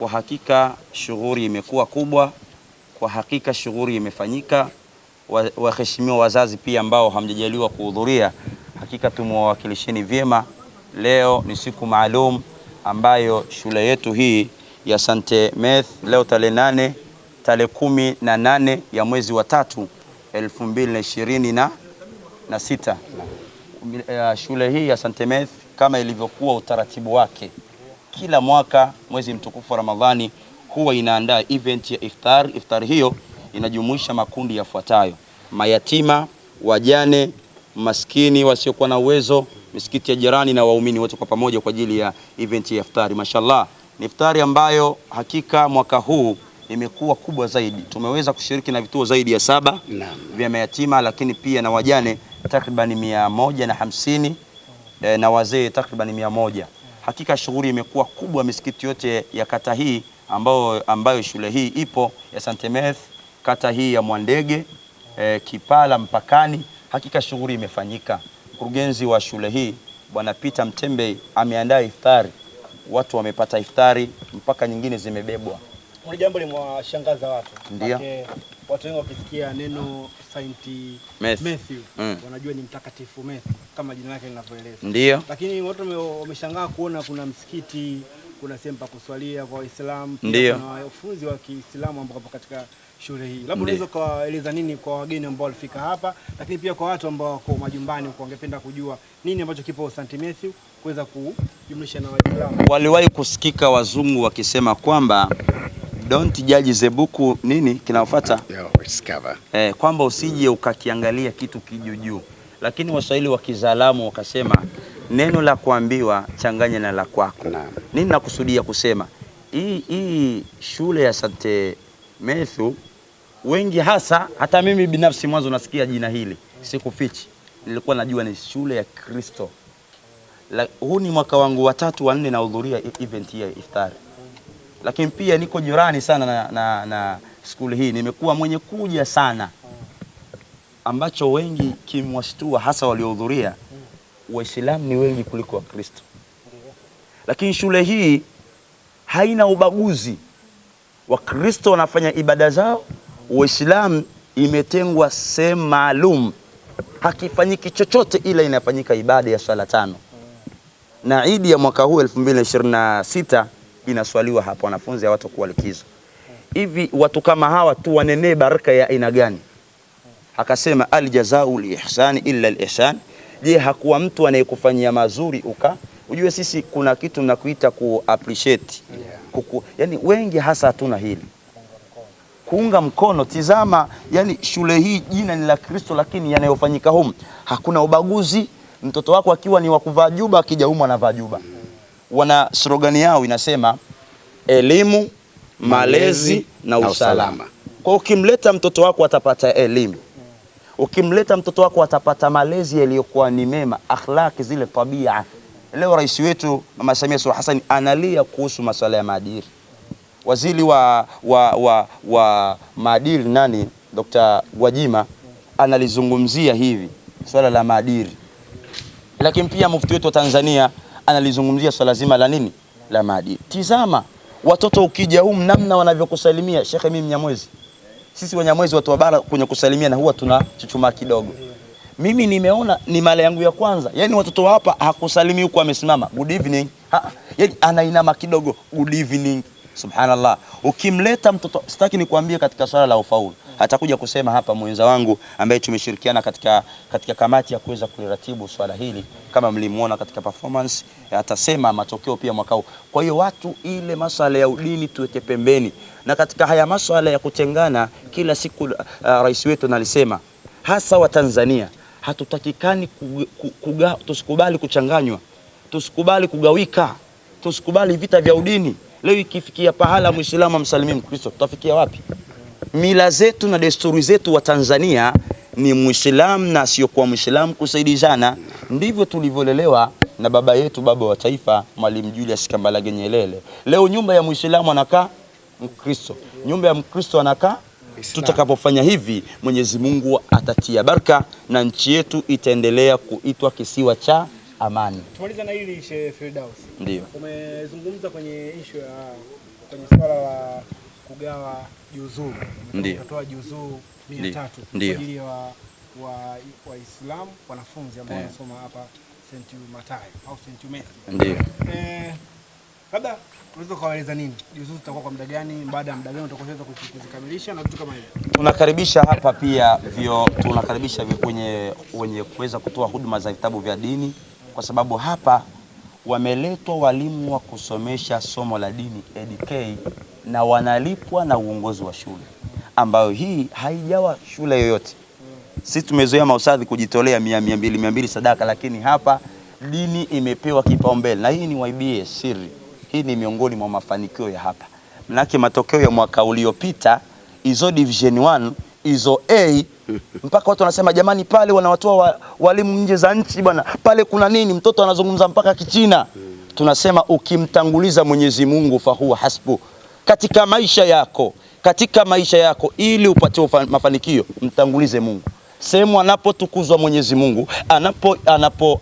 Kwa hakika shughuli imekuwa kubwa, kwa hakika shughuli imefanyika. Waheshimiwa wazazi pia ambao hamjajaliwa kuhudhuria, hakika tumewakilisheni vyema. Leo ni siku maalum ambayo shule yetu hii ya St. Meth leo tarehe 18 ya mwezi wa 3 2026. Shule hii ya St. Meth kama ilivyokuwa utaratibu wake, kila mwaka mwezi mtukufu wa Ramadhani huwa inaandaa event ya iftar. Iftar hiyo inajumuisha makundi yafuatayo: mayatima, wajane, maskini, wasiokuwa na uwezo, misikiti ya jirani na waumini wote kwa pamoja kwa ajili ya event ya iftari. Mashallah, ni iftari ambayo hakika mwaka huu imekuwa kubwa zaidi. Tumeweza kushiriki na vituo zaidi ya 7 vya mayatima, lakini pia na wajane takriban 150 na wazee takriban 100. Hakika shughuli imekuwa kubwa misikiti yote ya kata hii ambayo shule hii ipo ya St. Meth, kata hii ya Mwandege, Kipala mpakani. Hakika shughuli imefanyika. Mkurugenzi wa shule hii Bwana Peter Mtembe ameandaa iftari, watu wamepata iftari mpaka nyingine zimebebwa. Kuna jambo limewashangaza watu. Ndio. Watu wengi wakisikia neno Saint Matthew wanajua ni mtakatifu Matthew kama jina lake linavyoeleza. Ndio. Lakini watu wameshangaa kuona kuna msikiti, kuna sehemu pa kuswalia kwa Waislamu, kuna wanafunzi wa Kiislamu ambao katika shule hii. Labda unaweza kueleza nini kwa wageni ambao walifika hapa, lakini pia kwa watu ambao wako majumbani huko wangependa kujua nini ambacho kipo St. Matthew kuweza kujumlisha na Waislamu. Waliwahi kusikika wazungu wakisema kwamba don't judge the book, nini kinafuata? Kwamba usije ukakiangalia kitu kijuju. Lakini Waswahili wa kizalamu wakasema neno la kuambiwa changanya na la kwako. Nini nakusudia kusema? Hii shule ya St. Matthew, wengi hata mimi binafsi mwanzo nasikia jina hili sikufichi, nilikuwa najua ni shule ya Kristo. Huu ni mwaka wangu wa 3 wa 4 nahudhuria event ya iftari. Lakini pia niko jirani sana na skuli hii, nimekuwa mwenye kuja sana, ambacho wengi kimwashtua hasa waliohudhuria, Waislamu ni wengi kuliko Wakristo. Lakini shule hii haina ubaguzi. Wakristo wanafanya ibada zao, Waislamu imetengwa sehemu maalum, hakifanyiki chochote ila inafanyika ibada ya swala 5. Na Idi ya mwaka huu 2026 inaswaliwa hapa, wanafunzi hawatakuwa likizo. Hivi watu kama hawa tu wanenee baraka ya aina gani? Akasema aljazau liihsani illa alihsan. Je, hakuwa mtu anayekufanyia mazuri ujue sisi kuna kitu mnakuita ku appreciate. Yani wengi hasa hatuna hili kuunga mkono. Tizama, yani shule hii jina ni la Kristo, lakini yanayofanyika humu hakuna ubaguzi. Mtoto wako akiwa ni wa kuvaa juba, akija humu anavaa juba. Wana slogani yao inasema elimu, malezi na usalama. Kwa ukimleta mtoto wako atapata elimu, ukimleta mtoto wako atapata malezi yaliyokuwa ni mema, akhlaki, zile tabia. Leo rais wetu Mama Samia Suluhu Hassan analia kuhusu masuala ya maadili. Waziri wa maadili Dr. Gwajima analizungumzia hivi swala la maadili. Lakini pia mufti wetu wa Tanzania analizungumzia swala zima la maadili. Tizama watoto ukija humu namna wanavyokusalimia. Sheikh, mimi Mnyamwezi, sisi Wanyamwezi watu wa bara kwenye kusalimia na huwa tunachuchumaa kidogo. Mimi nimeona ni mara yangu ya kwanza, yani watoto hapa hakusalimi huko amesimama good evening, yani anainama kidogo good evening. Subhanallah. Ukimleta mtoto, sitaki nikwambie katika swala la ufaulu, atakuja kusema hapa mwenza wangu ambaye tumeshirikiana katika kamati ya kuweza kuliratibu swala hili, kama mlimuona katika performance, atasema matokeo pia mwaka huu. Kwa hiyo watu, ile masuala ya udini tuweke pembeni, na katika haya masuala ya kutengana kila siku rais wetu analisema, hasa wa Tanzania hatutakikani tusikubali kuchanganywa, tusikubali kugawika, tusikubali vita vya udini. Leo ikifikia pahala Muislamu amsalimie Mkristo, tutafikia wapi? Mila zetu na desturi zetu wa Tanzania ni Muislamu na sio kwa Muislamu kusaidizana. Ndivyo tulivyolelewa na baba yetu, baba wa taifa, Mwalimu Julius Kambarage Nyerere. Leo nyumba ya Muislamu anakaa Mkristo, nyumba ya Mkristo anakaa. Tutakapofanya hivi, Mwenyezi Mungu atatia baraka na nchi yetu itaendelea kuitwa kisiwa cha amani. Tumaliza na hili Sheikh Firdaus. Ndio. Umezungumza kwenye issue ya kwenye swala la kugawa juzuu. Ndio. Kutoa juzuu 300 kwa ajili ya Waislamu wanafunzi ambao wanasoma hapa St. Mathayo au St. Matthew. Ndio. Labda unaweza kuwaeleza nini? Juzuu zitakuwa kwa muda gani? Baada ya muda gani utakoweza kuzikamilisha na vitu kama hivyo? Tunakaribisha hapa pia tunakaribisha wenye kuweza kutoa huduma za vitabu vya dini, kwa sababu hapa wameletwa walimu wa kusomesha somo la dini EDK na wanalipwa na uongozi wa shule, ambayo hii haijawa shule yoyote. Sisi tumezoea maustadhi kujitolea 200 sadaka, lakini hapa dini imepewa kipaumbele, na hii ni waibie siri. Hii ni miongoni mwa mafanikio ya hapa. Manake matokeo ya mwaka uliopita hizo division 1 hizo A mpaka watu wanasema jamani, pale wanawatoa walimu nje za nchi bwana, pale kuna nini? Mtoto anazungumza mpaka Kichina. Tunasema ukimtanguliza Mwenyezi Mungu fahuwa hasbu katika maisha yako, ili upate mafanikio, mtangulize Mungu. Sehemu anapotukuzwa Mwenyezi Mungu,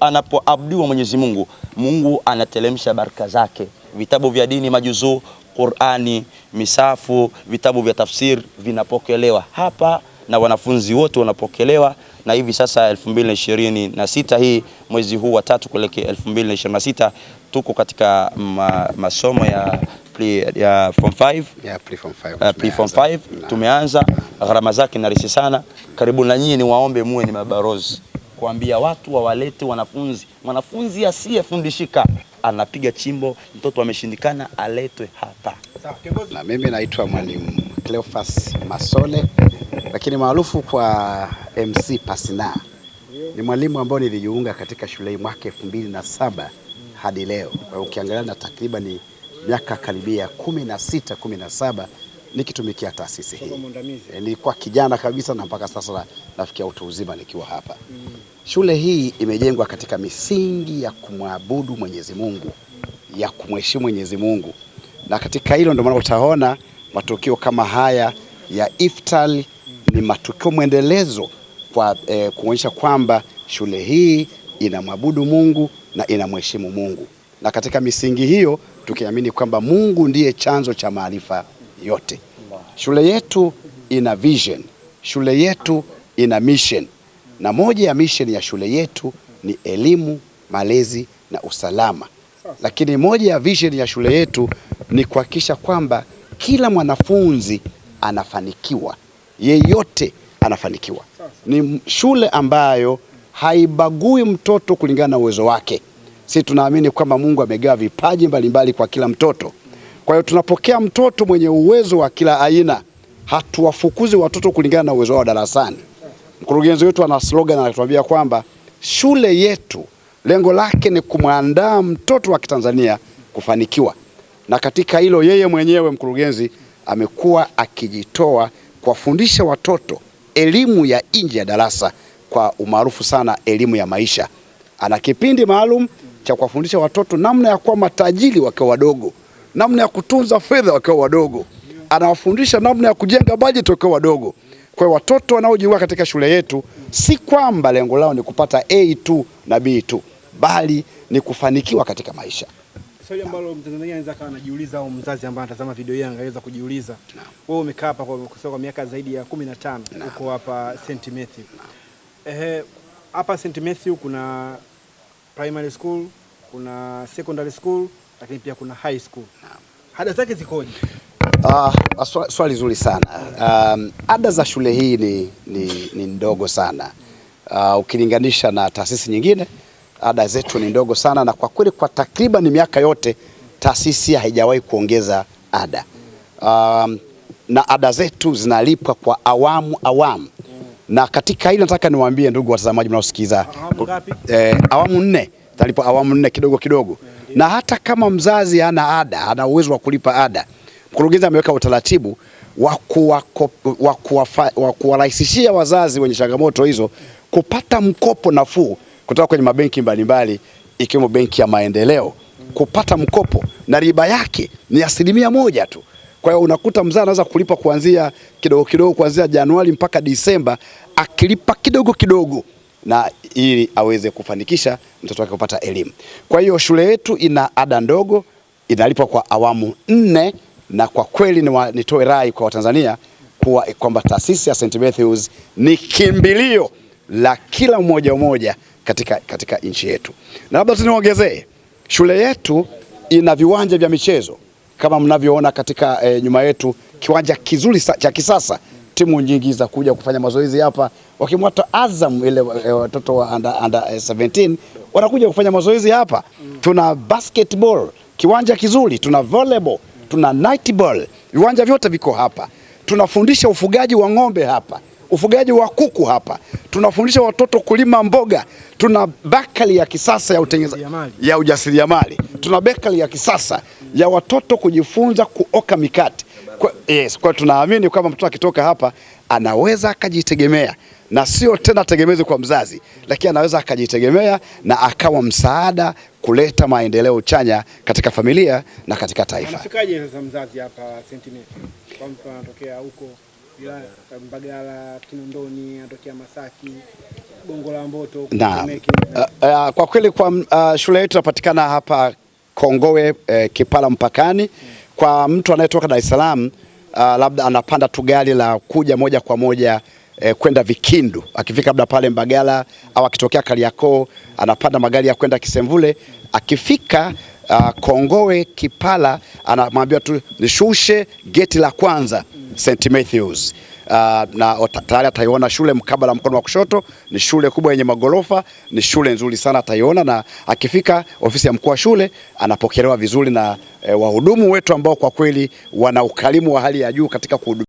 anapoabudiwa Mwenyezi Mungu, Mungu anatelemsha baraka zake. Vitabu vya dini, majuzuu, Qur'ani, misafu, vitabu vya tafsir vinapokelewa hapa na wanafunzi wote wanapokelewa. Na hivi sasa 2026 hii mwezi huu wa 3 kuelekea 2026 tuko katika masomo ya form 5 pre-form 5 tumeanza. Gharama zake ni rahisi sana. Karibu na nyinyi, ni waombe muwe ni mabarozi kuambia watu wawalete mwanafunzi asiyefundishika, anapiga chimbo, mtoto ameshindikana, aletwe hapa. Na mimi naitwa Mwalimu Cleophas Masole, lakini maarufu kwa MC Pasina. Ni mwalimu ambao nilijiunga katika shule hii mwaka 2007 hadi leo. Kwa ukiangalia na takriban ni miaka karibia 17 nikitumikia taasisi hii. Nilikuwa kijana kabisa na mpaka sasa nafikia utu uzima nikiwa hapa. Shule hii imejengwa katika misingi ya kumwabudu Mwenyezi Mungu, ya kumheshimu Mwenyezi Mungu. Na katika hilo ndio maana utaona matukio kama haya ya iftar ni matukio mwendelezo kwa kuonyesha kwamba shule hii inamwabudu Mungu na inamheshimu Mungu. Na katika misingi hiyo tukiamini kwamba Mungu ndiye chanzo cha maarifa yote. Shule yetu ina vision, shule yetu ina mission. Na moja ya mission ya shule yetu ni elimu, malezi na usalama. Lakini moja ya vision ya shule yetu ni kuhakikisha kwamba kila mwanafunzi anafanikiwa, yeyote anafanikiwa. Ni shule ambayo haibagui mtoto kulingana na uwezo wake. Sisi tunaamini kwamba Mungu amegawa vipaji mbalimbali kwa kila mtoto. Kwa hiyo tunapokea mtoto mwenye uwezo wa kila aina. Hatuwafukuzi watoto kulingana na uwezo wao darasani. Mkurugenzi wetu ana slogan anatuambia kwamba shule yetu lengo lake ni kumwandaa mtoto wa Kitanzania kufanikiwa. Na katika hilo yeye mwenyewe mkurugenzi amekuwa akijitoa kuwafundisha watoto elimu ya nje ya darasa, kwa umaarufu sana elimu ya maisha. Ana kipindi maalum cha kuwafundisha watoto namna ya kuwa matajiri wakiwa wadogo, namna ya kutunza fedha wakiwa wadogo. Anawafundisha namna ya kujenga bajeti wakiwa wadogo. Kwa hiyo watoto wanaojiunga katika shule yetu si kwamba lengo lao ni kupata A tu na B tu, bali ni kufanikiwa katika maisha. Swali ambalo Mtanzania anaweza kawa anajiuliza au mzazi ambaye anatazama video hii angeweza kujiuliza. Wewe umekaa hapa kwa miaka zaidi ya 15 uko hapa St. Matthew. Hapa St. Matthew kuna primary school, kuna secondary school, lakini pia kuna high school. Ada zake zikoje? Swali zuri sana. Ada za shule hii ni ndogo sana. Ukilinganisha na taasisi nyingine, ada zetu ni ndogo sana, na kwa kweli kwa takriban miaka yote taasisi haijawahi kuongeza ada. Na ada zetu zinalipwa kwa awamu. Na katika hili nataka niwaambie ndugu watazamaji mnaosikiza, awamu 4, talipwa awamu 4 kidogo kidogo. Na hata kama mzazi hana ada, hana uwezo wa kulipa ada, mkurugenzi ameweka utaratibu wa kuwarahisishia wazazi wenye changamoto hizo kupata mkopo nafuu kutoka kwenye mabenki mbalimbali ikiwemo Benki ya Maendeleo, kupata mkopo na riba yake ni 1% tu. Kwa hiyo unakuta mzazi anaweza kulipa kuanzia kidogo kidogo kuanzia Januari mpaka Disemba, akilipa kidogo kidogo, na ili aweze kufanikisha mtoto wake kupata elimu. Kwa hiyo shule yetu ina ada ndogo, inalipwa kwa awamu 4 na kwa kweli nitoe rai kwa Watanzania kwamba taasisi ya St. Matthews ni kimbilio la kila mmoja katika nchi yetu. Na labda tuniongezee, shule yetu ina viwanja vya michezo kama mnavyoona katika nyuma yetu, kiwanja kizuri cha kisasa. Timu nyingi za kuja kufanya mazoezi hapa, wakimwata Azam ile watoto wa under 17 wanakuja kufanya mazoezi hapa. Tuna basketball, kiwanja kizuri, tuna volleyball, tuna netball, viwanja vyote viko hapa. Tunafundisha ufugaji wa ng'ombe hapa, ufugaji wa kuku hapa. Tunafundisha watoto kulima mboga. Tuna bakali ya kisasa ya ujasiriamali. Tuna bakali ya kisasa ya watoto kujifunza kuoka mikate. Kwa tunaamini kwamba mtoto akitoka hapa anaweza akajitegemea, na sio tena tegemezi kwa mzazi, lakini anaweza akajitegemea na akawa msaada kuleta maendeleo chanya katika familia na katika taifa. Anafikaje sasa mzazi hapa St. Matthews? Kwa mtu anatokea huko Mbagala, Kinondoni, anatokea Masaki, Gongo la Mboto, kwa kweli kwa shule yetu inapatikana hapa Kongowe, Kipala mpakani. Kwa mtu anayetoka Dar es Salaam, labda anapanda tu gari la kuja moja kwa moja kwenda Vikindu. Akifika labda pale Mbagala au akitokea Kariakoo, anapanda magari ya kwenda Kisemvule. Akifika Kongowe Kipala, anamwambia tu nishushe geti la kwanza St. Matthews. Na tayari ataiona shule mkabala mkono wa kushoto. Ni shule kubwa yenye magorofa, ni shule nzuri sana, ataiona. Na akifika ofisi ya mkuu wa shule anapokelewa vizuri na wahudumu wetu ambao kwa kweli wana ukarimu wa hali ya juu katika kuhudumia.